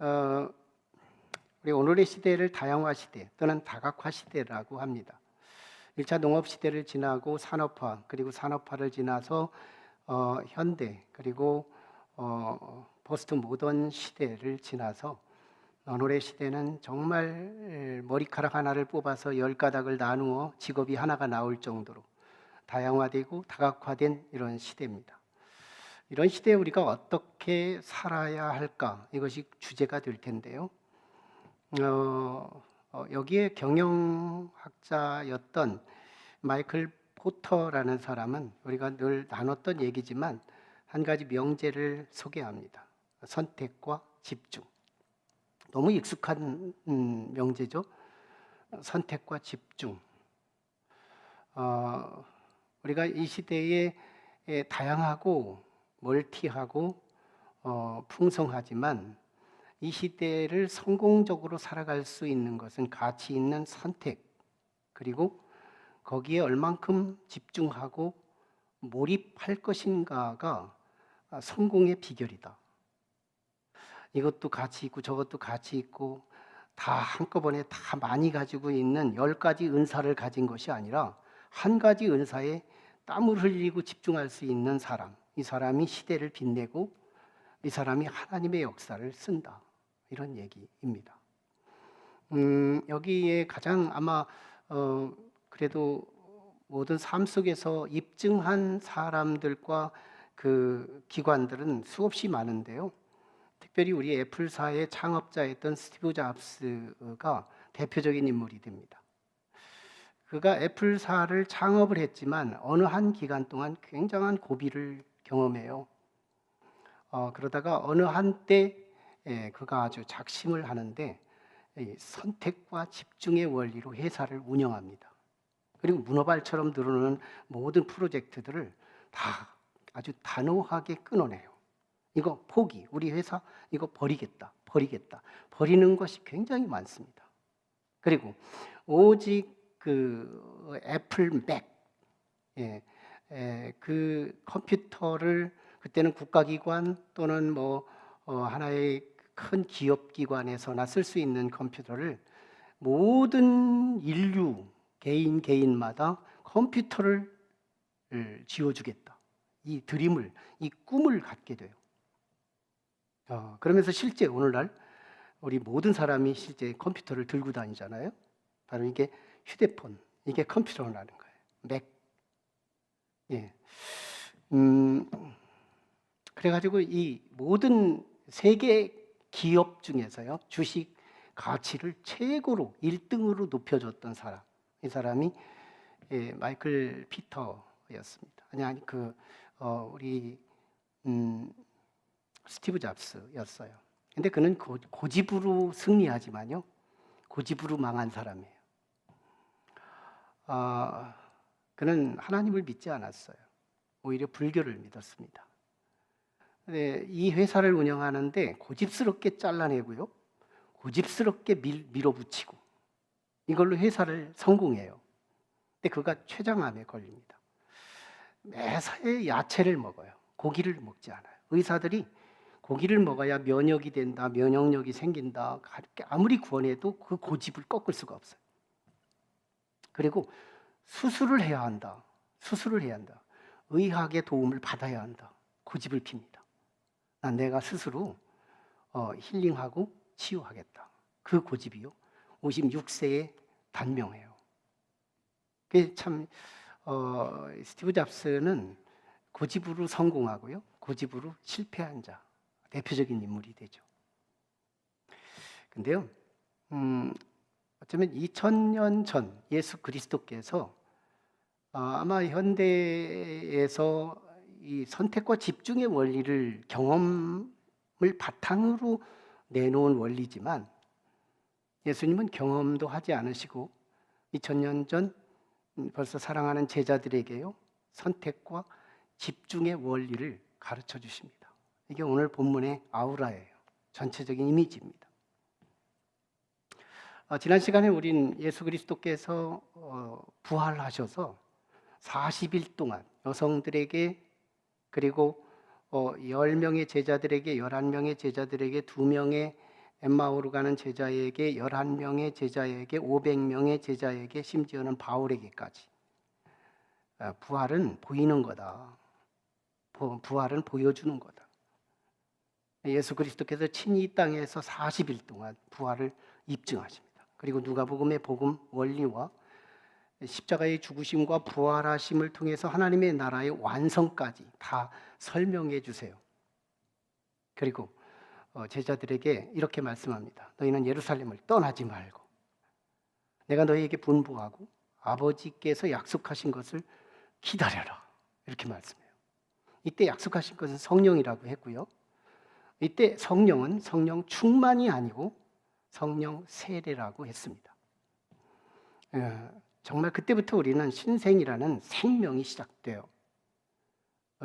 어, 우리 오늘의 시대를 다양화 시대 또는 다각화 시대라고 합니다. 1차 농업 시대를 지나고 산업화, 그리고 산업화를 지나서 현대, 그리고 포스트 모던 시대를 지나서 오늘의 시대는 정말 머리카락 하나를 뽑아서 10가닥을 나누어 직업이 하나가 나올 정도로 다양화되고 다각화된 이런 시대입니다. 이런 시대에 우리가 어떻게 살아야 할까? 이것이 주제가 될 텐데요. 여기에 경영학자였던 마이클 포터라는 사람은 우리가 늘 나눴던 얘기지만 한 가지 명제를 소개합니다. 선택과 집중. 너무 익숙한 명제죠. 선택과 집중. 우리가 이 시대에 다양하고 멀티하고 풍성하지만 이 시대를 성공적으로 살아갈 수 있는 것은 가치 있는 선택, 그리고 거기에 얼만큼 집중하고 몰입할 것인가가 성공의 비결이다. 이것도 가치 있고 저것도 가치 있고 다 한꺼번에 다 많이 가지고 있는 10가지 은사를 가진 것이 아니라 한 가지 은사에 땀을 흘리고 집중할 수 있는 사람, 이 사람이 시대를 빛내고 이 사람이 하나님의 역사를 쓴다, 이런 얘기입니다. 여기에 가장 아마 그래도 모든 삶 속에서 입증한 사람들과 그 기관들은 수없이 많은데요. 특별히 우리 애플사의 창업자였던 스티브 잡스가 대표적인 인물이 됩니다. 그가 애플사를 창업을 했지만 어느 한 기간 동안 굉장한 고비를 경험해요. 그러다가 어느 한때 그가 아주 작심을 하는데 선택과 집중의 원리로 회사를 운영합니다. 그리고 문어발처럼 늘어나는 모든 프로젝트들을 다 아주 단호하게 끊어내요. 이거 포기, 우리 회사 이거 버리겠다. 버리는 것이 굉장히 많습니다. 그리고 오직 그 애플 맥, 그 컴퓨터를 그때는 국가기관 또는 하나의 큰 기업기관에서나 쓸 수 있는 컴퓨터를 모든 인류 개인마다 컴퓨터를 지어주겠다. 이 드림을, 이 꿈을 갖게 돼요. 그러면서 실제 오늘날 우리 모든 사람이 실제 컴퓨터를 들고 다니잖아요. 바로 이게 휴대폰, 이게 컴퓨터라는 거예요. 맥. 그래가지고 이 모든 세계 기업 중에서요, 주식 가치를 최고로 1등으로 높여줬던 사람, 이 사람이 마이클 피터였습니다. 우리 스티브 잡스였어요. 근데 그는 고집으로 승리하지만요, 고집으로 망한 사람이에요. 그는 하나님을 믿지 않았어요. 오히려 불교를 믿었습니다. 근데 이 회사를 운영하는데 고집스럽게 잘라내고요, 고집스럽게 밀어붙이고 이걸로 회사를 성공해요. 근데 그가 췌장암에 걸립니다. 매사에 야채를 먹어요. 고기를 먹지 않아요. 의사들이 고기를 먹어야 면역이 된다, 면역력이 생긴다, 아무리 구원해도 그 고집을 꺾을 수가 없어요. 그리고 수술을 해야 한다. 의학의 도움을 받아야 한다. 고집을 핍니다. 난 내가 스스로 힐링하고 치유하겠다. 그 고집이요, 56세에 단명해요. 그게 참 스티브 잡스는 고집으로 성공하고요, 고집으로 실패한 자, 대표적인 인물이 되죠. 근데요, 어쩌면 2000년 전 예수 그리스도께서 아마 현대에서 이 선택과 집중의 원리를 경험을 바탕으로 내놓은 원리지만 예수님은 경험도 하지 않으시고 2000년 전 벌써 사랑하는 제자들에게요, 선택과 집중의 원리를 가르쳐 주십니다. 이게 오늘 본문의 아우라예요. 전체적인 이미지입니다. 지난 시간에 우린 예수 그리스도께서 부활하셔서 40일 동안 여성들에게, 그리고 10명의 제자들에게, 11명의 제자들에게, 2명의 엠마오로 가는 제자에게, 11명의 제자에게, 500명의 제자에게, 심지어는 바울에게까지 부활은 보이는 거다. 부활은 보여주는 거다. 예수 그리스도께서 친히 이 땅에서 40일 동안 부활을 입증하십니다. 그리고 누가복음의 복음 원리와 십자가의 죽으심과 부활하심을 통해서 하나님의 나라의 완성까지 다 설명해 주세요. 그리고 제자들에게 이렇게 말씀합니다. 너희는 예루살렘을 떠나지 말고 내가 너희에게 분부하고 아버지께서 약속하신 것을 기다려라. 이렇게 말씀해요. 이때 약속하신 것은 성령이라고 했고요. 이때 성령은 성령 충만이 아니고 성령 세례라고 했습니다. 정말 그때부터 우리는 신생이라는 생명이 시작돼요.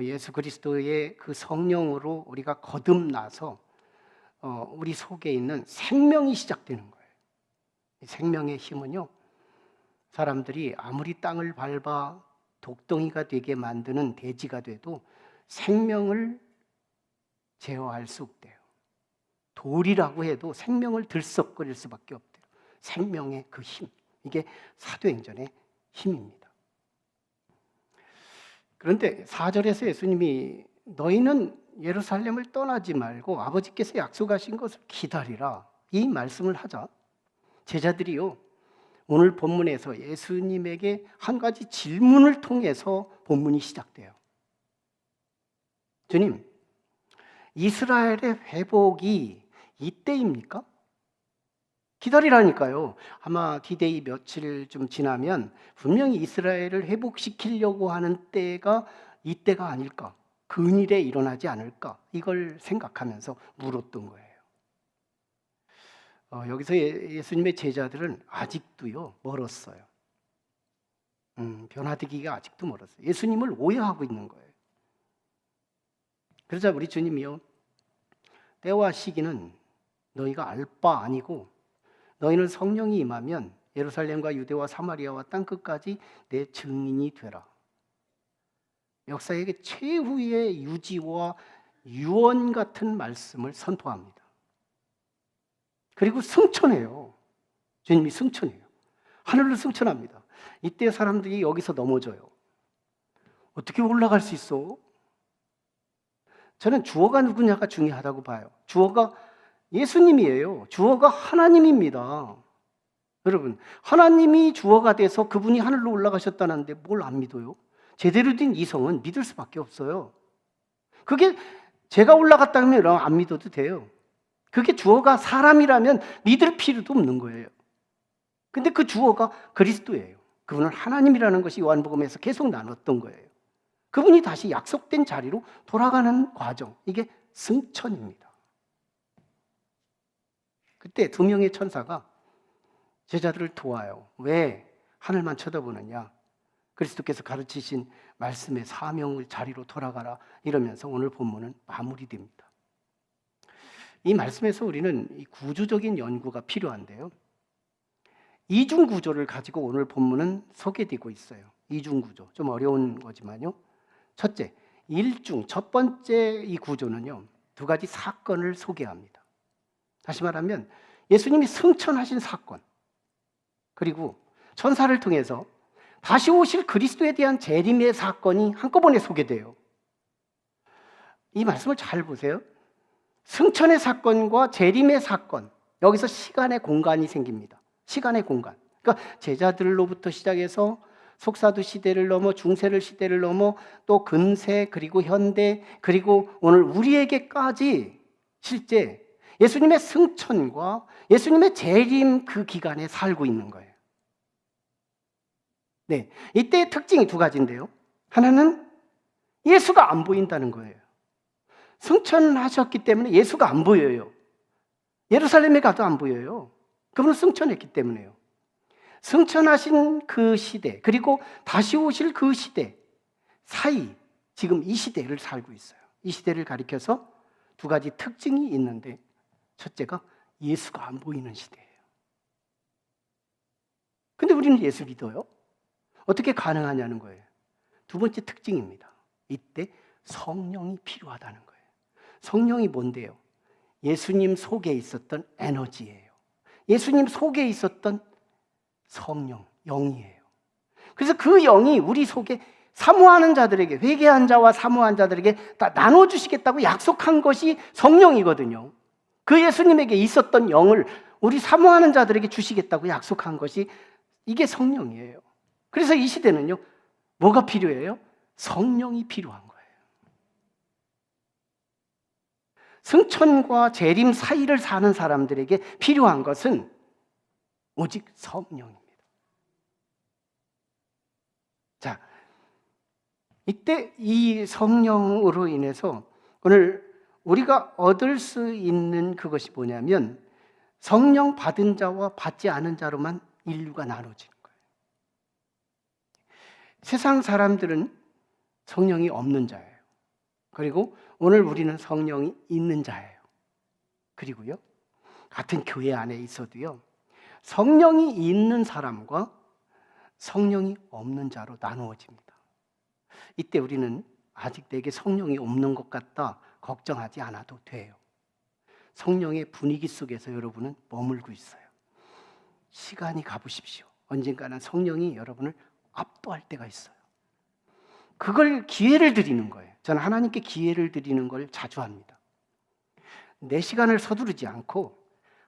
예수 그리스도의 그 성령으로 우리가 거듭나서 우리 속에 있는 생명이 시작되는 거예요. 이 생명의 힘은요, 사람들이 아무리 땅을 밟아 독덩이가 되게 만드는 대지가 돼도 생명을 제어할 수 없대요. 돌이라고 해도 생명을 들썩거릴 수밖에 없대요. 생명의 그 힘, 이게 사도행전의 힘입니다. 그런데 4절에서 예수님이 너희는 예루살렘을 떠나지 말고 아버지께서 약속하신 것을 기다리라, 이 말씀을 하자 제자들이요, 오늘 본문에서 예수님에게 한 가지 질문을 통해서 본문이 시작돼요. 주님, 이스라엘의 회복이 이때입니까? 기다리라니까요. 아마 디데이 며칠 좀 지나면 분명히 이스라엘을 회복시키려고 하는 때가 이때가 아닐까, 근일에 일어나지 않을까, 이걸 생각하면서 물었던 거예요. 여기서 예수님의 제자들은 아직도요 멀었어요. 변화되기가 아직도 멀었어요. 예수님을 오해하고 있는 거예요. 그러자 우리 주님이요, 때와 시기는 너희가 알 바 아니고 너희는 성령이 임하면 예루살렘과 유대와 사마리아와 땅끝까지 내 증인이 되라. 역사에게 최후의 유지와 유언 같은 말씀을 선포합니다. 그리고 승천해요. 주님이 승천해요. 하늘로 승천합니다. 이때 사람들이 여기서 넘어져요. 어떻게 올라갈 수 있어? 저는 주어가 누구냐가 중요하다고 봐요. 주어가 예수님이에요. 주어가 하나님입니다. 여러분, 하나님이 주어가 돼서 그분이 하늘로 올라가셨다는데 뭘 안 믿어요? 제대로 된 이성은 믿을 수밖에 없어요. 그게 제가 올라갔다면 안 믿어도 돼요. 그게 주어가 사람이라면 믿을 필요도 없는 거예요. 근데 그 주어가 그리스도예요. 그분은 하나님이라는 것이 요한복음에서 계속 나눴던 거예요. 그분이 다시 약속된 자리로 돌아가는 과정, 이게 승천입니다. 그때 2명의 천사가 제자들을 도와요. 왜 하늘만 쳐다보느냐? 그리스도께서 가르치신 말씀의 사명의 자리로 돌아가라, 이러면서 오늘 본문은 마무리됩니다. 이 말씀에서 우리는 이 구조적인 연구가 필요한데요, 이중 구조를 가지고 오늘 본문은 소개되고 있어요. 이중 구조, 좀 어려운 거지만요. 첫째, 일중, 첫 번째 이 구조는요, 2가지 사건을 소개합니다. 다시 말하면 예수님이 승천하신 사건, 그리고 천사를 통해서 다시 오실 그리스도에 대한 재림의 사건이 한꺼번에 소개돼요. 이 말씀을 잘 보세요. 승천의 사건과 재림의 사건, 여기서 시간의 공간이 생깁니다. 시간의 공간. 그러니까 제자들로부터 시작해서 속사두 시대를 넘어 중세를 시대를 넘어 또 근세, 그리고 현대, 그리고 오늘 우리에게까지 실제 예수님의 승천과 예수님의 재림 그 기간에 살고 있는 거예요. 네, 이때의 특징이 2가지인데요. 하나는 예수가 안 보인다는 거예요. 승천하셨기 때문에 예수가 안 보여요. 예루살렘에 가도 안 보여요. 그분은 승천했기 때문에요. 승천하신 그 시대, 그리고 다시 오실 그 시대 사이, 지금 이 시대를 살고 있어요. 이 시대를 가리켜서 2가지 특징이 있는데, 첫째가 예수가 안 보이는 시대예요. 근데 우리는 예수 믿어요? 어떻게 가능하냐는 거예요. 2번째 특징입니다. 이때 성령이 필요하다는 거예요. 성령이 뭔데요? 예수님 속에 있었던 에너지예요. 예수님 속에 있었던 성령, 영이에요. 그래서 그 영이 우리 속에 사모하는 자들에게, 회개한 자와 사모한 자들에게 다 나눠주시겠다고 약속한 것이 성령이거든요. 그 예수님에게 있었던 영을 우리 사모하는 자들에게 주시겠다고 약속한 것이 이게 성령이에요. 그래서 이 시대는요, 뭐가 필요해요? 성령이 필요한 거예요. 승천과 재림 사이를 사는 사람들에게 필요한 것은 오직 성령입니다. 자, 이때 이 성령으로 인해서 오늘 우리가 얻을 수 있는 그것이 뭐냐면 성령 받은 자와 받지 않은 자로만 인류가 나눠지는 거예요. 세상 사람들은 성령이 없는 자예요. 그리고 오늘 우리는 성령이 있는 자예요. 그리고요, 같은 교회 안에 있어도요, 성령이 있는 사람과 성령이 없는 자로 나누어집니다. 이때 우리는 아직 내게 성령이 없는 것 같다 걱정하지 않아도 돼요. 성령의 분위기 속에서 여러분은 머물고 있어요. 시간이 가보십시오. 언젠가는 성령이 여러분을 압도할 때가 있어요. 그걸 기회를 드리는 거예요. 저는 하나님께 기회를 드리는 걸 자주 합니다. 내 시간을 서두르지 않고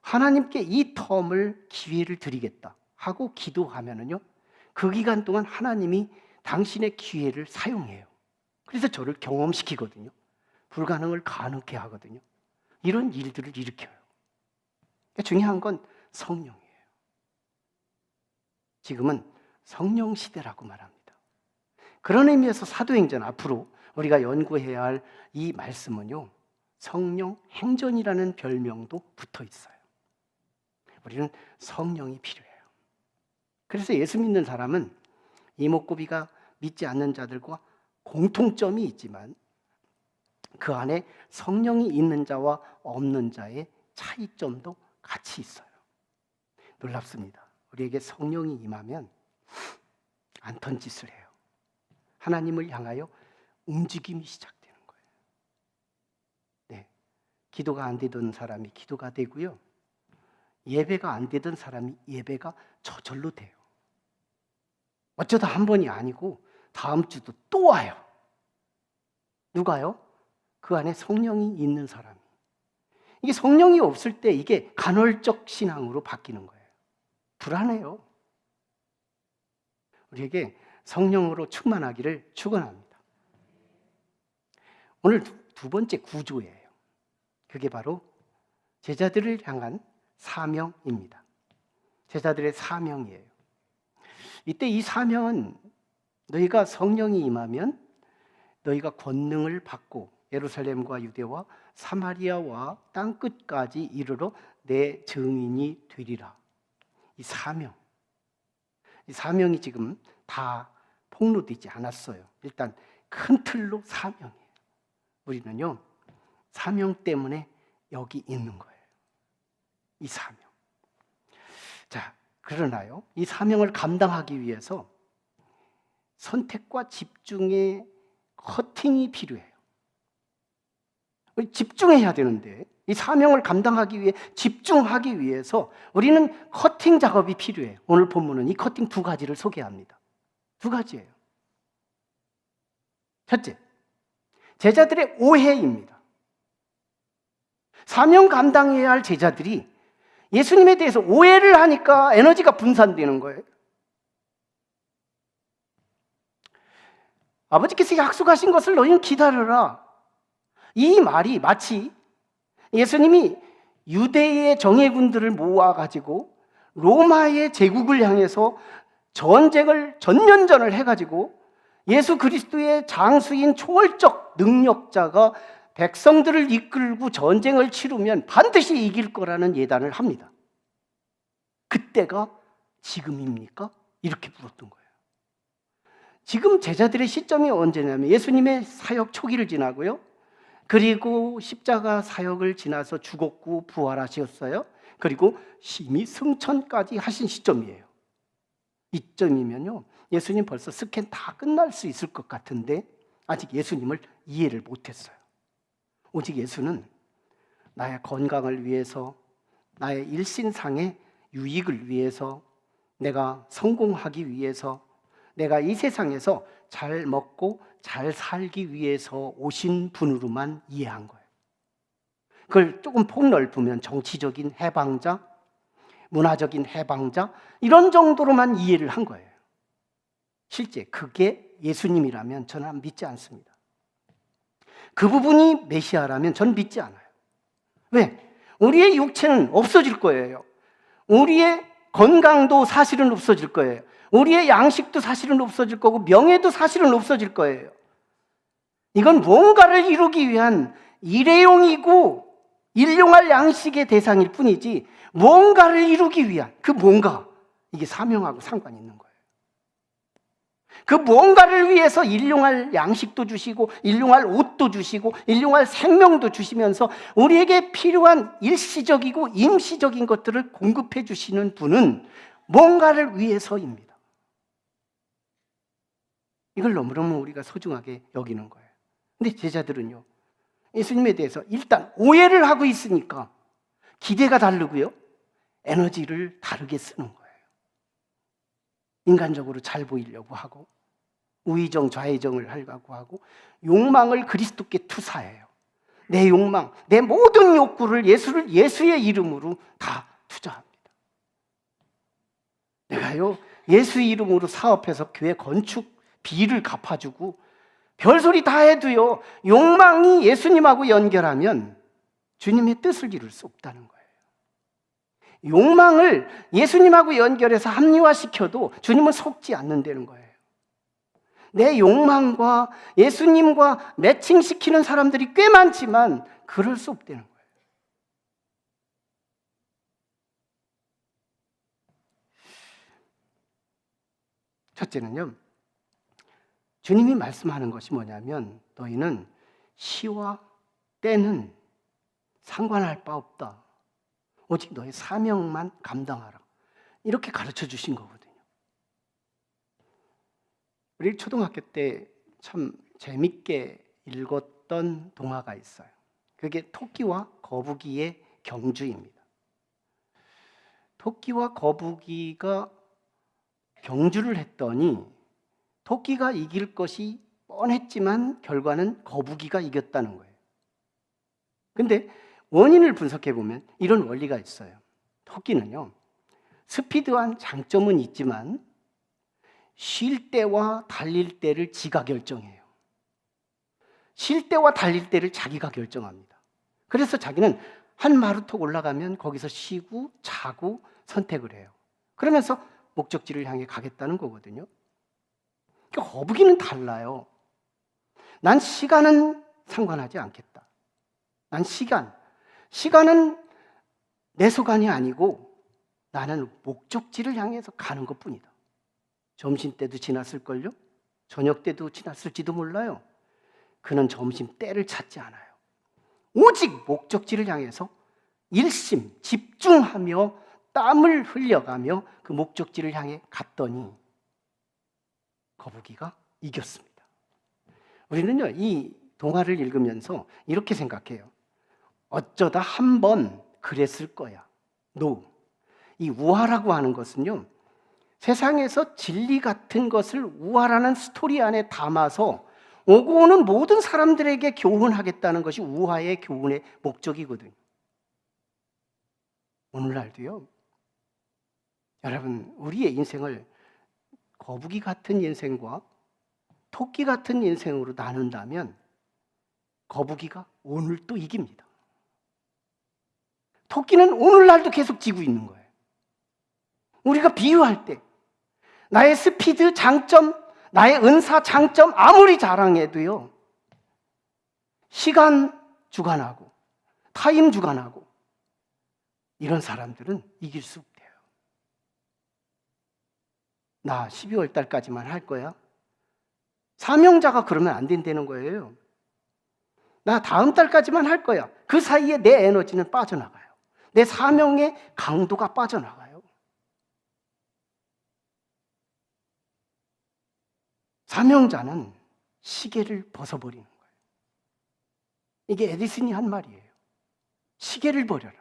하나님께 이 텀을 기회를 드리겠다 하고 기도하면은요, 그 기간 동안 하나님이 당신의 기회를 사용해요. 그래서 저를 경험시키거든요. 불가능을 가능케 하거든요. 이런 일들을 일으켜요. 중요한 건 성령이에요. 지금은 성령 시대라고 말합니다. 그런 의미에서 사도행전 앞으로 우리가 연구해야 할 이 말씀은요, 성령 행전이라는 별명도 붙어 있어요. 우리는 성령이 필요해요. 그래서 예수 믿는 사람은 이목구비가 믿지 않는 자들과 공통점이 있지만 그 안에 성령이 있는 자와 없는 자의 차이점도 같이 있어요. 놀랍습니다. 우리에게 성령이 임하면 안 턴 짓을 해요. 하나님을 향하여 움직임이 시작되는 거예요. 네, 기도가 안 되던 사람이 기도가 되고요, 예배가 안 되던 사람이 예배가 저절로 돼요. 어쩌다 한 번이 아니고 다음 주도 또 와요. 누가요? 그 안에 성령이 있는 사람이. 이게 성령이 없을 때 이게 간헐적 신앙으로 바뀌는 거예요. 불안해요. 우리에게 성령으로 충만하기를 축원합니다. 오늘 두 번째 구조예요. 그게 바로 제자들을 향한 사명입니다. 제자들의 사명이에요. 이때 이 사명은 너희가 성령이 임하면 너희가 권능을 받고 예루살렘과 유대와 사마리아와 땅끝까지 이르러 내 증인이 되리라. 이 사명이 지금 다 폭로되지 않았어요. 일단 큰 틀로 사명이에요. 우리는요, 사명 때문에 여기 있는 거예요. 이 사명. 자, 그러나요, 이 사명을 감당하기 위해서 선택과 집중의 커팅이 필요해요. 집중해야 되는데 이 사명을 감당하기 위해 집중하기 위해서 우리는 커팅 작업이 필요해요. 오늘 본문은 이 커팅 두 가지를 소개합니다. 두 가지예요. 첫째, 제자들의 오해입니다. 사명 감당해야 할 제자들이 예수님에 대해서 오해를 하니까 에너지가 분산되는 거예요. 아버지께서 약속하신 것을 너희는 기다려라. 이 말이 마치 예수님이 유대의 정예군들을 모아가지고 로마의 제국을 향해서 전면전을 해가지고 예수 그리스도의 장수인 초월적 능력자가 백성들을 이끌고 전쟁을 치르면 반드시 이길 거라는 예단을 합니다. 그때가 지금입니까? 이렇게 물었던 거예요. 지금 제자들의 시점이 언제냐면 예수님의 사역 초기를 지나고요, 그리고 십자가 사역을 지나서 죽었고 부활하셨어요. 그리고 심히 승천까지 하신 시점이에요. 이점이면요, 예수님 벌써 스캔 다 끝날 수 있을 것 같은데 아직 예수님을 이해를 못했어요. 오직 예수는 나의 건강을 위해서, 나의 일신상의 유익을 위해서, 내가 성공하기 위해서, 내가 이 세상에서 잘 먹고 잘 살기 위해서 오신 분으로만 이해한 거예요. 그걸 조금 폭넓으면 정치적인 해방자, 문화적인 해방자, 이런 정도로만 이해를 한 거예요. 실제 그게 예수님이라면 저는 믿지 않습니다. 그 부분이 메시아라면 저는 믿지 않아요. 왜? 우리의 육체는 없어질 거예요. 우리의 건강도 사실은 없어질 거예요. 우리의 양식도 사실은 없어질 거고 명예도 사실은 없어질 거예요. 이건 뭔가를 이루기 위한 일회용이고 일용할 양식의 대상일 뿐이지 뭔가를 이루기 위한 그 뭔가, 이게 사명하고 상관이 있는 거예요. 그 뭔가를 위해서 일용할 양식도 주시고 일용할 옷도 주시고 일용할 생명도 주시면서 우리에게 필요한 일시적이고 임시적인 것들을 공급해 주시는 분은 뭔가를 위해서입니다. 이걸 너무너무 우리가 소중하게 여기는 거예요. 근데 제자들은요, 예수님에 대해서 일단 오해를 하고 있으니까 기대가 다르고요, 에너지를 다르게 쓰는 거예요. 인간적으로 잘 보이려고 하고 우의정 좌의정을 하려고 하고 욕망을 그리스도께 투사해요. 내 욕망, 내 모든 욕구를 예수의 이름으로 다 투자합니다. 내가요, 예수의 이름으로 사업해서 교회 건축 비를 갚아주고 별소리 다 해도요, 욕망이 예수님하고 연결하면 주님의 뜻을 이룰 수 없다는 거예요. 욕망을 예수님하고 연결해서 합리화시켜도 주님은 속지 않는다는 거예요. 내 욕망과 예수님과 매칭시키는 사람들이 꽤 많지만 그럴 수 없다는 거예요. 첫째는요, 주님이 말씀하는 것이 뭐냐면 너희는 시와 때는 상관할 바 없다. 오직 너의 사명만 감당하라. 이렇게 가르쳐 주신 거거든요. 우리 초등학교 때 참 재밌게 읽었던 동화가 있어요. 그게 토끼와 거북이의 경주입니다. 토끼와 거북이가 경주를 했더니 토끼가 이길 것이 뻔했지만 결과는 거북이가 이겼다는 거예요. 근데 원인을 분석해 보면 이런 원리가 있어요. 토끼는요, 스피드한 장점은 있지만 쉴 때와 달릴 때를 지가 결정해요. 쉴 때와 달릴 때를 자기가 결정합니다. 그래서 자기는 한 마루턱 올라가면 거기서 쉬고 자고 선택을 해요. 그러면서 목적지를 향해 가겠다는 거거든요. 그러니까 거북이는 달라요. 난 시간은 상관하지 않겠다. 난 시간은 내 소관이 아니고 나는 목적지를 향해서 가는 것뿐이다. 점심때도 지났을걸요? 저녁 때도 지났을지도 몰라요. 그는 점심때를 찾지 않아요. 오직 목적지를 향해서 일심, 집중하며 땀을 흘려가며 그 목적지를 향해 갔더니 거북이가 이겼습니다. 우리는요, 이 동화를 읽으면서 이렇게 생각해요. 어쩌다 한 번 그랬을 거야. No. 이 우화라고 하는 것은요, 세상에서 진리 같은 것을 우화라는 스토리 안에 담아서 오고 오는 모든 사람들에게 교훈하겠다는 것이 우화의 교훈의 목적이거든요. 오늘날도요, 여러분, 우리의 인생을 거북이 같은 인생과 토끼 같은 인생으로 나눈다면 거북이가 오늘 또 이깁니다. 토끼는 오늘날도 계속 지고 있는 거예요. 우리가 비유할 때 나의 스피드 장점, 나의 은사 장점 아무리 자랑해도요, 시간 주관하고 타임 주관하고 이런 사람들은 이길 수 없대요. 나 12월 달까지만 할 거야. 사명자가 그러면 안 된다는 거예요. 나 다음 달까지만 할 거야. 그 사이에 내 에너지는 빠져나가요. 내 사명의 강도가 빠져나가요. 사명자는 시계를 벗어버리는 거예요. 이게 에디슨이 한 말이에요. 시계를 버려라.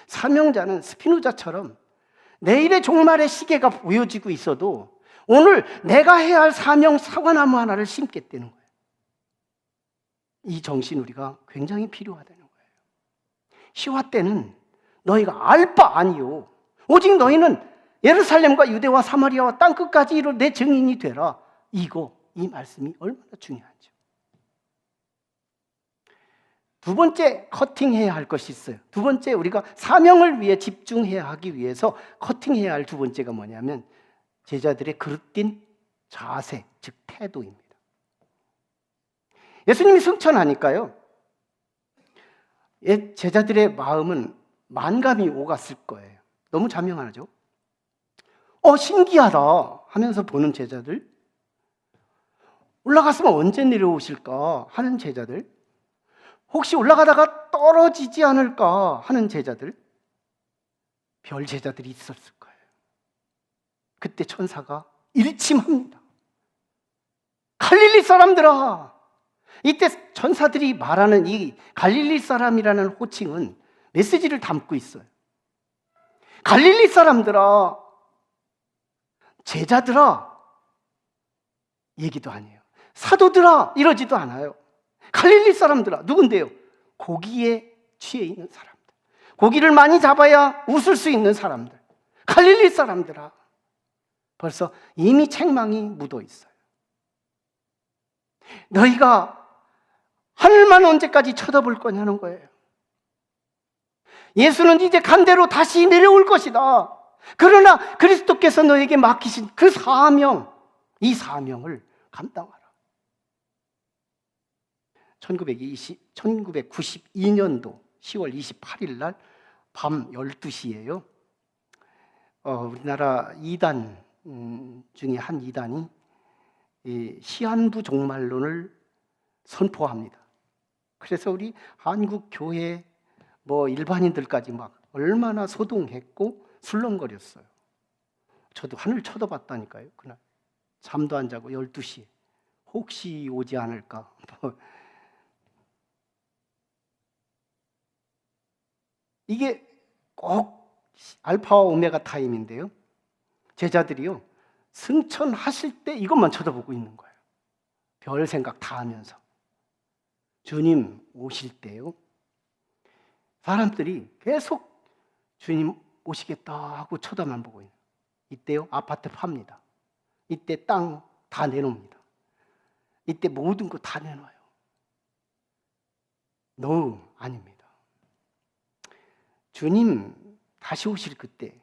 사명자는 스피노자처럼 내일의 종말의 시계가 보여지고 있어도 오늘 내가 해야 할 사명 사과나무 하나를 심겠다는 거예요. 이 정신 우리가 굉장히 필요하다는 거예요. 시화 때는 너희가 알 바 아니요 오직 너희는 예루살렘과 유대와 사마리아와 땅끝까지 이르러 내 증인이 되라. 이 말씀이 얼마나 중요한지. 두 번째 커팅해야 할 것이 있어요. 두 번째 우리가 사명을 위해 집중해야 하기 위해서 커팅해야 할 두 번째가 뭐냐면 제자들의 그릇된 자세, 즉 태도입니다. 예수님이 승천하니까요, 제자들의 마음은 만감이 오갔을 거예요. 너무 자명하죠? 신기하다 하면서 보는 제자들, 올라갔으면 언제 내려오실까 하는 제자들, 혹시 올라가다가 떨어지지 않을까 하는 제자들, 별 제자들이 있었을 거예요. 그때 천사가 일침합니다. 갈릴리 사람들아! 이때 천사들이 말하는 이 갈릴리 사람이라는 호칭은 메시지를 담고 있어요. 갈릴리 사람들아, 제자들아 얘기도 아니에요. 사도들아 이러지도 않아요. 갈릴리 사람들아, 누군데요? 고기에 취해 있는 사람들, 고기를 많이 잡아야 웃을 수 있는 사람들, 갈릴리 사람들아. 벌써 이미 책망이 묻어 있어요. 너희가 하늘만 언제까지 쳐다볼 거냐는 거예요. 예수는 이제 간 대로 다시 내려올 것이다. 그러나 그리스도께서 너에게 맡기신 그 사명, 이 사명을 감당하라. 1992년도 10월 28일 날 밤 12시예요. 우리나라 2단 중에 한 2단이 시한부 종말론을 선포합니다. 그래서 우리 한국 교회 일반인들까지 막 얼마나 소동했고 술렁거렸어요. 저도 하늘 쳐다봤다니까요. 그날 잠도 안 자고 12시에 혹시 오지 않을까. 이게 꼭 알파와 오메가 타임인데요, 제자들이요 승천하실 때 이것만 쳐다보고 있는 거예요. 별 생각 다 하면서. 주님 오실 때요, 사람들이 계속 주님 오시겠다 하고 쳐다만 보고 있는. 이때요 아파트 팝니다. 이때 땅 다 내놓습니다. 이때 모든 거 다 내놔요. No, 아닙니다. 주님 다시 오실 그때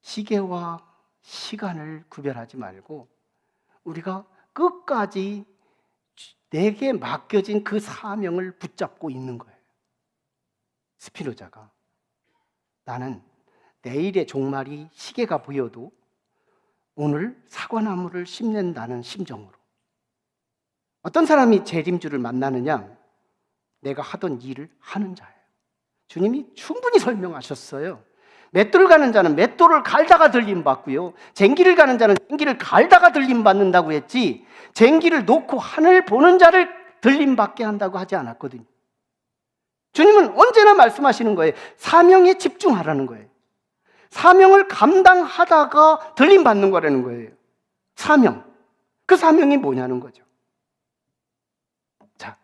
시계와 시간을 구별하지 말고 우리가 끝까지 내게 맡겨진 그 사명을 붙잡고 있는 거예요. 스피노자가 나는 내일의 종말이 시계가 보여도 오늘 사과나무를 심는다는 심정으로. 어떤 사람이 재림주를 만나느냐? 내가 하던 일을 하는 자예요. 주님이 충분히 설명하셨어요. 맷돌을 가는 자는 맷돌을 갈다가 들림 받고요, 쟁기를 가는 자는 쟁기를 갈다가 들림 받는다고 했지, 쟁기를 놓고 하늘 보는 자를 들림 받게 한다고 하지 않았거든요. 주님은 언제나 말씀하시는 거예요. 사명에 집중하라는 거예요. 사명을 감당하다가 들림 받는 거라는 거예요. 사명. 그 사명이 뭐냐는 거죠. 자,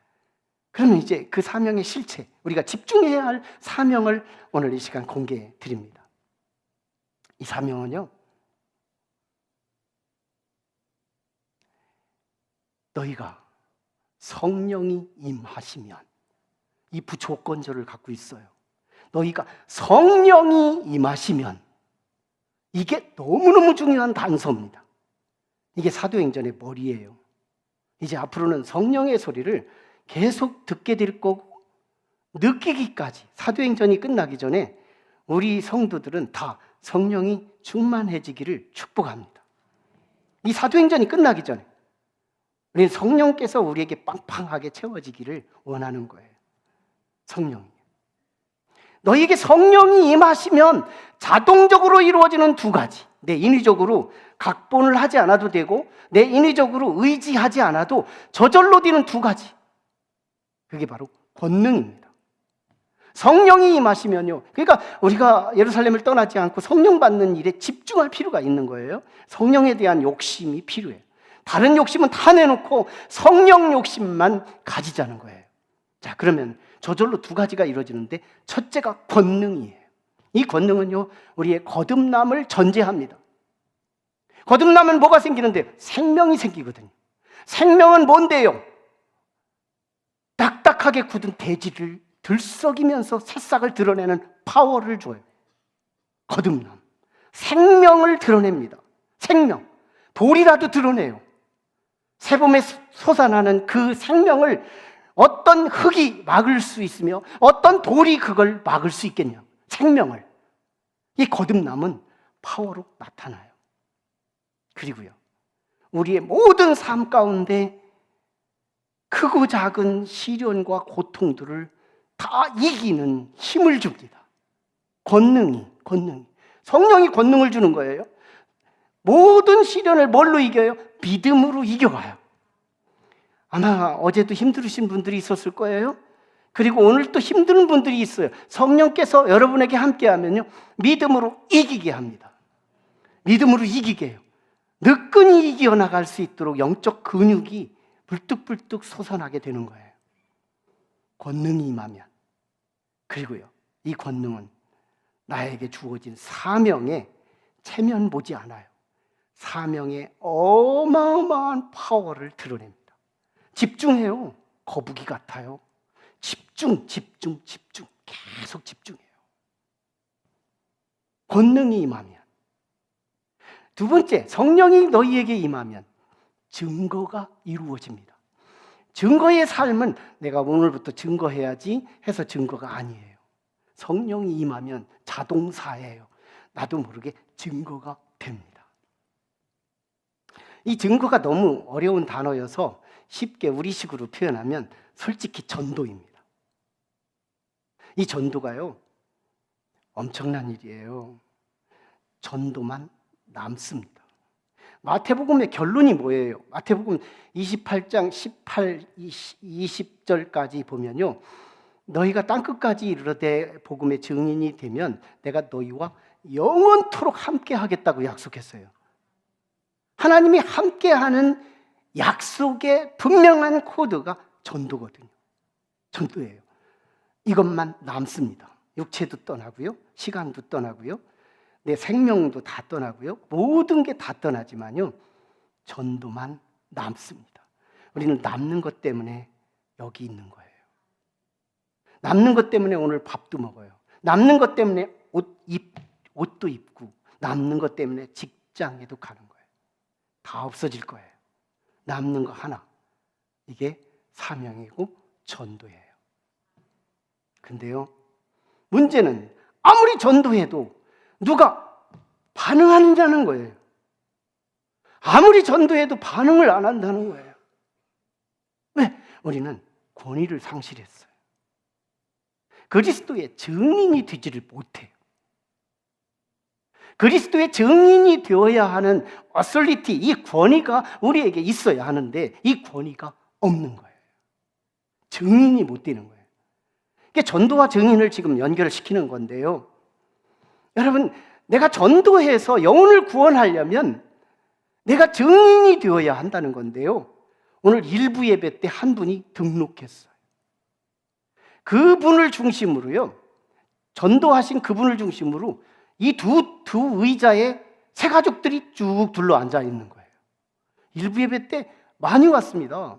그러면 이제 그 사명의 실체, 우리가 집중해야 할 사명을 오늘 이 시간 공개해 드립니다. 이 사명은요, 너희가 성령이 임하시면, 이 부조건절을 갖고 있어요. 너희가 성령이 임하시면, 이게 너무너무 중요한 단서입니다. 이게 사도행전의 머리예요. 이제 앞으로는 성령의 소리를 계속 듣게 될 거고 느끼기까지, 사도행전이 끝나기 전에 우리 성도들은 다 성령이 충만해지기를 축복합니다. 이 사도행전이 끝나기 전에 우리는 성령께서 우리에게 빵빵하게 채워지기를 원하는 거예요. 성령이. 너희에게 성령이 임하시면 자동적으로 이루어지는 두 가지, 내 인위적으로 각본을 하지 않아도 되고 내 인위적으로 의지하지 않아도 저절로 되는 두 가지, 그게 바로 권능입니다. 성령이 임하시면요. 그러니까 우리가 예루살렘을 떠나지 않고 성령 받는 일에 집중할 필요가 있는 거예요. 성령에 대한 욕심이 필요해요. 다른 욕심은 다 내놓고 성령 욕심만 가지자는 거예요. 자, 그러면 저절로 두 가지가 이루어지는데, 첫째가 권능이에요. 이 권능은요, 우리의 거듭남을 전제합니다. 거듭나면 뭐가 생기는데요? 생명이 생기거든요. 생명은 뭔데요? 딱딱하게 굳은 대지를 들썩이면서 새싹을 드러내는 파워를 줘요. 거듭남. 생명을 드러냅니다. 생명. 돌이라도 드러내요. 새봄에 솟아나는 그 생명을 어떤 흙이 막을 수 있으며 어떤 돌이 그걸 막을 수 있겠냐. 생명을. 이 거듭남은 파워로 나타나요. 그리고요, 우리의 모든 삶 가운데 크고 작은 시련과 고통들을 다 이기는 힘을 줍니다. 권능이. 성령이 권능을 주는 거예요. 모든 시련을 뭘로 이겨요? 믿음으로 이겨가요. 아마 어제도 힘들으신 분들이 있었을 거예요. 그리고 오늘 또 힘든 분들이 있어요. 성령께서 여러분에게 함께하면요, 믿음으로 이기게 합니다. 믿음으로 이기게 해요. 느끈히 이겨나갈 수 있도록 영적 근육이 불뚝불뚝 솟아나게 되는 거예요. 권능이 임하면. 그리고요, 이 권능은 나에게 주어진 사명에 체면 보지 않아요. 사명의 어마어마한 파워를 드러냅니다. 집중해요. 거북이 같아요. 집중. 계속 집중해요. 권능이 임하면. 두 번째, 성령이 너희에게 임하면 증거가 이루어집니다. 증거의 삶은 내가 오늘부터 증거해야지 해서 증거가 아니에요. 성령이 임하면 자동사예요. 나도 모르게 증거가 됩니다. 이 증거가 너무 어려운 단어여서 쉽게 우리식으로 표현하면 솔직히 전도입니다. 이 전도가요, 엄청난 일이에요. 전도만 남습니다. 마태복음의 결론이 뭐예요? 마태복음 28장 18, 20절까지 보면요, 너희가 땅끝까지 이르러되 복음의 증인이 되면 내가 너희와 영원토록 함께 하겠다고 약속했어요. 하나님이 함께하는 약속의 분명한 코드가 전도거든요. 전도예요. 이것만 남습니다. 육체도 떠나고요, 시간도 떠나고요, 내 생명도 다 떠나고요, 모든 게 다 떠나지만요, 전도만 남습니다. 우리는 남는 것 때문에 여기 있는 거예요. 남는 것 때문에 오늘 밥도 먹어요. 남는 것 때문에 옷도 입고, 남는 것 때문에 직장에도 가는 거예요. 다 없어질 거예요. 남는 거 하나. 이게 사명이고 전도예요. 근데요, 문제는 아무리 전도해도 누가 반응하느냐는 거예요. 아무리 전도해도 반응을 안 한다는 거예요. 왜? 우리는 권위를 상실했어요. 그리스도의 증인이 되지를 못해요. 그리스도의 증인이 되어야 하는 어설리티, 이 권위가 우리에게 있어야 하는데 이 권위가 없는 거예요. 증인이 못 되는 거예요. 이게 전도와 증인을 지금 연결시키는 건데요, 여러분, 내가 전도해서 영혼을 구원하려면 내가 증인이 되어야 한다는 건데요, 오늘 일부 예배 때 한 분이 등록했어요. 그분을 중심으로요, 전도하신 그분을 중심으로 이 두 의자에 새 가족들이 쭉 둘러 앉아 있는 거예요. 일부 예배 때 많이 왔습니다.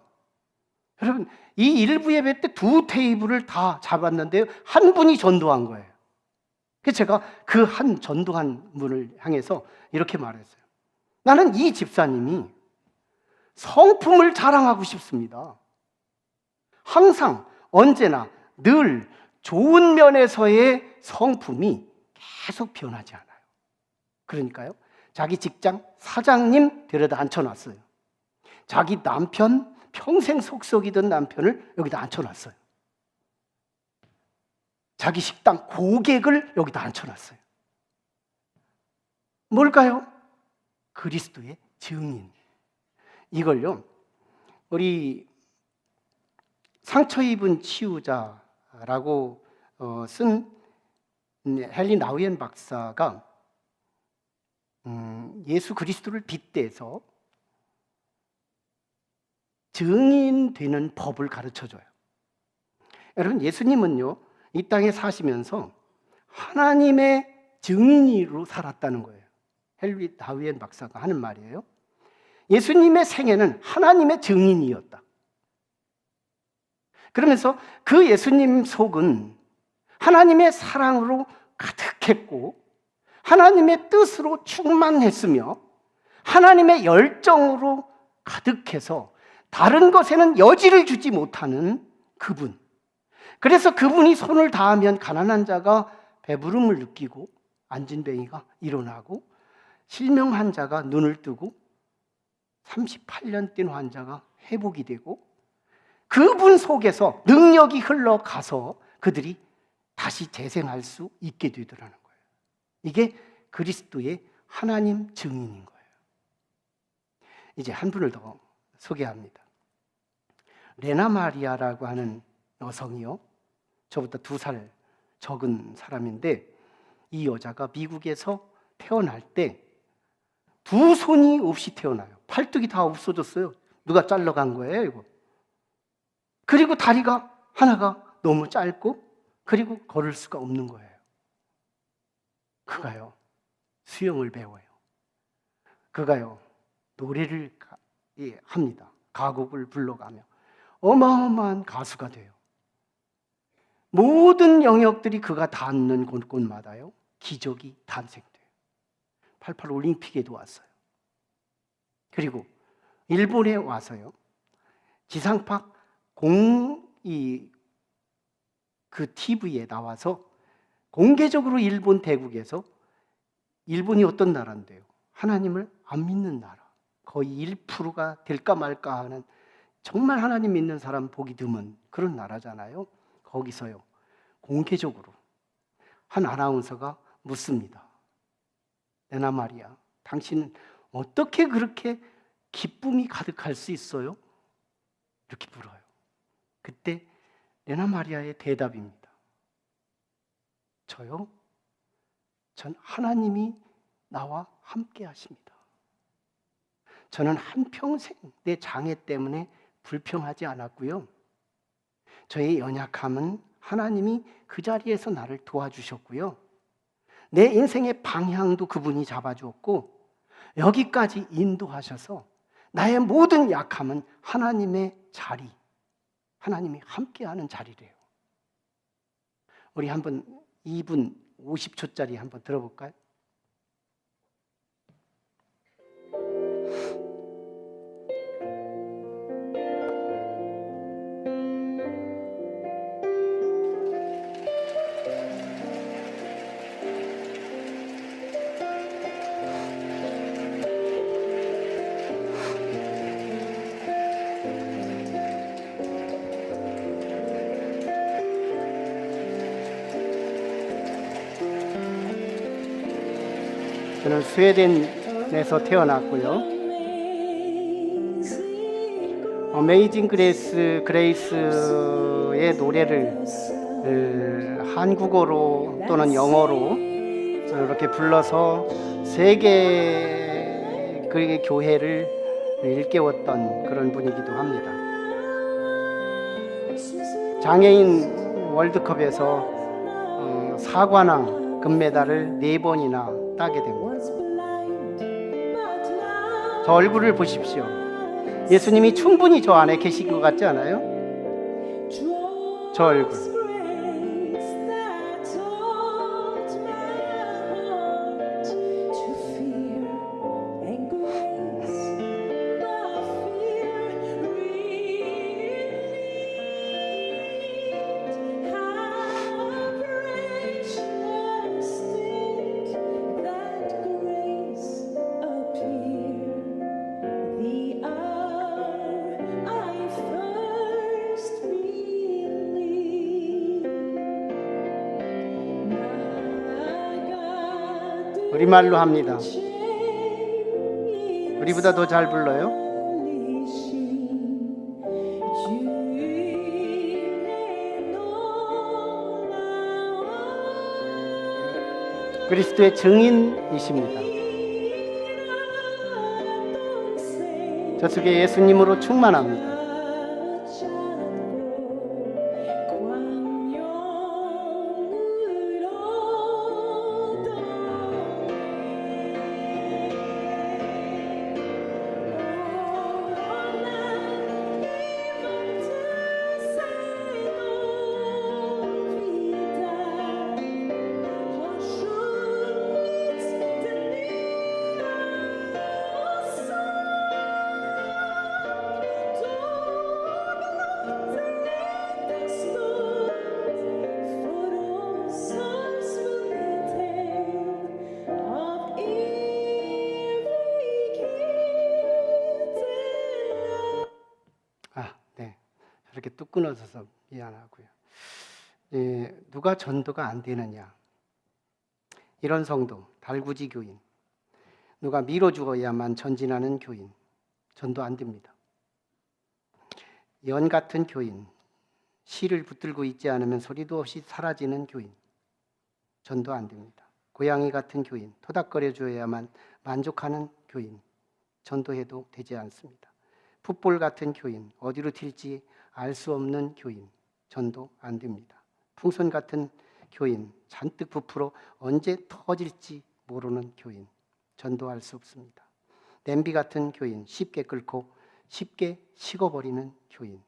여러분, 이 일부 예배 때 두 테이블을 다 잡았는데요, 한 분이 전도한 거예요. 그래서 제가 그 한 전도한 분을 향해서 이렇게 말했어요. 나는 이 집사님이 성품을 자랑하고 싶습니다. 항상 언제나 늘 좋은 면에서의 성품이 계속 변하지 않아요. 그러니까요, 자기 직장 사장님 데려다 앉혀놨어요. 자기 남편, 평생 속썩이던 남편을 여기다 앉혀놨어요. 자기 식당 고객을 여기다 앉혀놨어요. 뭘까요? 그리스도의 증인. 이걸요, 우리 상처 입은 치유자라고 쓴 헨리 나우엔 박사가 예수 그리스도를 빗대서 증인되는 법을 가르쳐줘요. 여러분, 예수님은요, 이 땅에 사시면서 하나님의 증인으로 살았다는 거예요. 헨리 나우엔 박사가 하는 말이에요. 예수님의 생애는 하나님의 증인이었다. 그러면서 그 예수님 속은 하나님의 사랑으로 가득했고 하나님의 뜻으로 충만했으며 하나님의 열정으로 가득해서 다른 것에는 여지를 주지 못하는 그분. 그래서 그분이 손을 닿으면 가난한 자가 배부름을 느끼고 안진뱅이가 일어나고 실명한 자가 눈을 뜨고 38년 된 환자가 회복이 되고 그분 속에서 능력이 흘러가서 그들이 다시 재생할 수 있게 되더라는 거예요. 이게 그리스도의 하나님 증인인 거예요. 이제 한 분을 더 소개합니다. 레나 마리아라고 하는 여성이요, 저보다 2살 적은 사람인데 이 여자가 미국에서 태어날 때 2손이 없이 태어나요. 팔뚝이 다 없어졌어요. 누가 잘라간 거예요, 이거. 그리고 다리가 하나가 너무 짧고 그리고 걸을 수가 없는 거예요. 그가요, 수영을 배워요. 그가요, 노래를 합니다. 가곡을 불러가며 어마어마한 가수가 돼요. 모든 영역들이 그가 닿는 곳곳마다요, 기적이 탄생돼요. 88 올림픽에도 왔어요. 그리고 일본에 와서요, 지상파 그 TV에 나와서 공개적으로 일본 대국에서, 일본이 어떤 나라인데요? 하나님을 안 믿는 나라. 거의 1%가 될까 말까 하는, 정말 하나님 믿는 사람 보기 드문 그런 나라잖아요. 거기서요, 공개적으로 한 아나운서가 묻습니다. 레나 마리아, 당신은 어떻게 그렇게 기쁨이 가득할 수 있어요? 이렇게 물어요. 그때 레나 마리아의 대답입니다. 저요? 전 하나님이 나와 함께 하십니다. 저는 한평생 내 장애 때문에 불평하지 않았고요. 저의 연약함은 하나님이 그 자리에서 나를 도와주셨고요. 내 인생의 방향도 그분이 잡아주었고 여기까지 인도하셔서 나의 모든 약함은 하나님의 자리, 하나님이 함께하는 자리래요. 우리 한번 2분 50초짜리 한번 들어볼까요? 저는 스웨덴에서 태어났고요. 어메이징 그레이스의 노래를 한국어로 또는 영어로 이렇게 불러서 세계 그 교회를 일깨웠던 그런 분이기도 합니다. 장애인 월드컵에서 사관왕 금메달을 4번이나 따게 됩니다. 저 얼굴을 보십시오. 예수님이 충분히 저 안에 계신 것 같지 않아요? 저 얼굴. 우리말로 합니다. 우리보다 더 잘 불러요? 그리스도의 증인이십니다. 저 속에 예수님으로 충만합니다. 네. 저렇게 뚝 끊어져서 미안하고요. 누가 전도가 안 되느냐? 이런 성도, 달구지 교인. 누가 밀어주어야만 전진하는 교인. 전도 안 됩니다. 연 같은 교인. 실을 붙들고 있지 않으면 소리도 없이 사라지는 교인. 전도 안 됩니다. 고양이 같은 교인. 토닥거려 줘야만 만족하는 교인. 전도해도 되지 않습니다. 풋볼 같은 교인, 어디로 튈지 알 수 없는 교인, 전도 안 됩니다. 풍선 같은 교인, 잔뜩 부풀어 언제 터질지 모르는 교인, 전도할 수 없습니다. 냄비 같은 교인, 쉽게 끓고 쉽게 식어버리는 교인,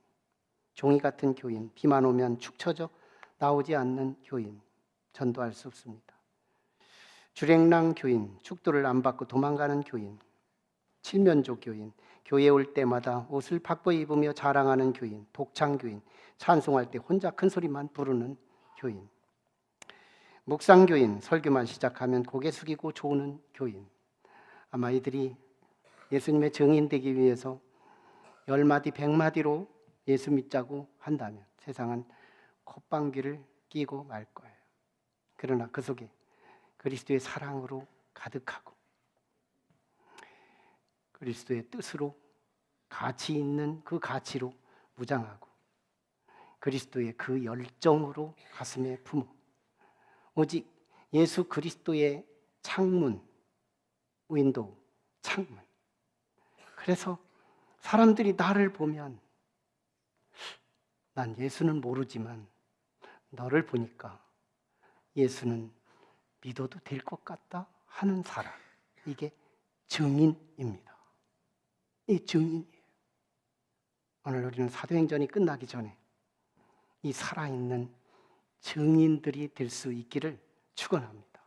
종이 같은 교인, 비만 오면 축 처져 나오지 않는 교인, 전도할 수 없습니다. 주랭랑 교인, 축도를 안 받고 도망가는 교인, 칠면조 교인, 교회 올 때마다 옷을 바꿔 입으며 자랑하는 교인, 독창 교인, 찬송할 때 혼자 큰 소리만 부르는 교인, 묵상 교인, 설교만 시작하면 고개 숙이고 조는 교인. 아마 이들이 예수님의 증인 되기 위해서 10마디, 100마디로 예수 믿자고 한다면 세상은 콧방귀를 끼고 말 거예요. 그러나 그 속에 그리스도의 사랑으로 가득하고 그리스도의 뜻으로 가치 있는 그 가치로 무장하고 그리스도의 그 열정으로 가슴에 품어 오직 예수 그리스도의 창문, 윈도우, 창문. 그래서 사람들이 나를 보면 난 예수는 모르지만 너를 보니까 예수는 믿어도 될 것 같다 하는 사람. 이게 증인입니다. 이 증인이에요. 오늘 우리는 사도행전이 끝나기 전에 이 살아있는 증인들이 될 수 있기를 축원합니다.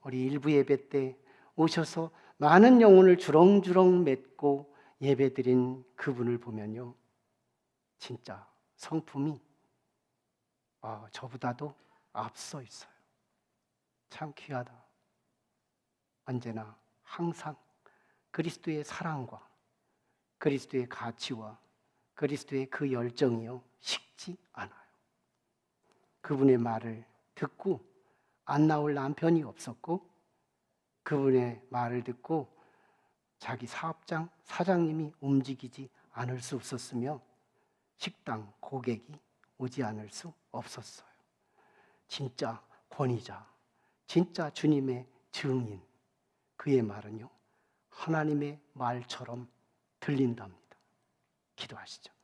우리 일부 예배 때 오셔서 많은 영혼을 주렁주렁 맺고 예배드린 그분을 보면요, 진짜 성품이 저보다도 앞서 있어요. 참 귀하다. 언제나 항상 그리스도의 사랑과 그리스도의 가치와 그리스도의 그 열정이요 식지 않아요. 그분의 말을 듣고 안 나올 남편이 없었고 그분의 말을 듣고 자기 사업장 사장님이 움직이지 않을 수 없었으며 식당 고객이 오지 않을 수 없었어요. 진짜 권위자, 진짜 주님의 증인, 그의 말은요 하나님의 말처럼 들린답니다. 기도하시죠.